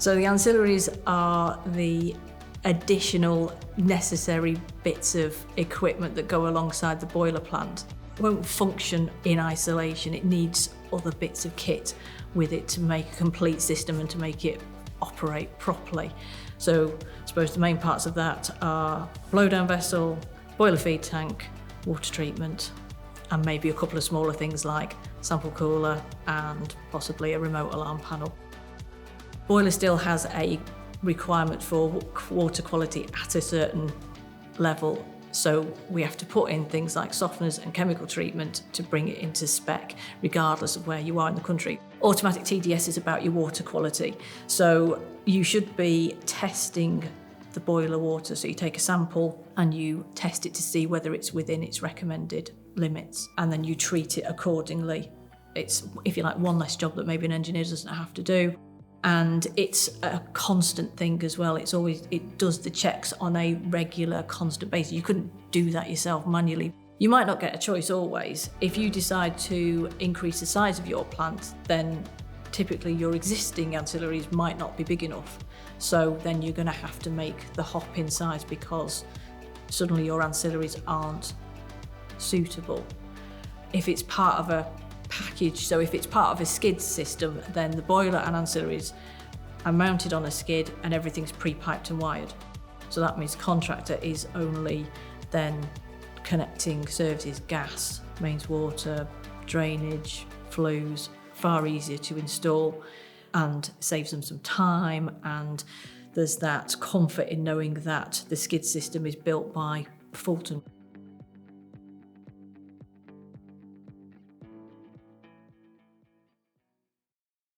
So the ancillaries are the additional necessary bits of equipment that go alongside the boiler plant. It won't function in isolation. It needs other bits of kit with it to make a complete system and to make it operate properly. So I suppose the main parts of that are blowdown vessel, boiler feed tank, water treatment, and maybe a couple of smaller things like sample cooler and possibly a remote alarm panel. Boiler still has a requirement for water quality at a certain level, so we have to put in things like softeners and chemical treatment to bring it into spec, regardless of where you are in the country. Automatic TDS is about your water quality, so you should be testing the boiler water. So you take a sample and you test it to see whether it's within its recommended limits, and then you treat it accordingly. It's, if you like, one less job that maybe an engineer doesn't have to do. And it's a constant thing as well. It does the checks on a regular, constant basis. You couldn't do that yourself manually. You might not get a choice always. If you decide to increase the size of your plant, then typically your existing ancillaries might not be big enough. So then you're going to have to make the hop in size because suddenly your ancillaries aren't suitable. If it's part of a package, so if it's part of a skid system, then the boiler and ancillaries are mounted on a skid and everything's pre-piped and wired. So that means the contractor is only then connecting services, gas, mains water, drainage, flues, far easier to install and saves them some time, and there's that comfort in knowing that the skid system is built by Fulton.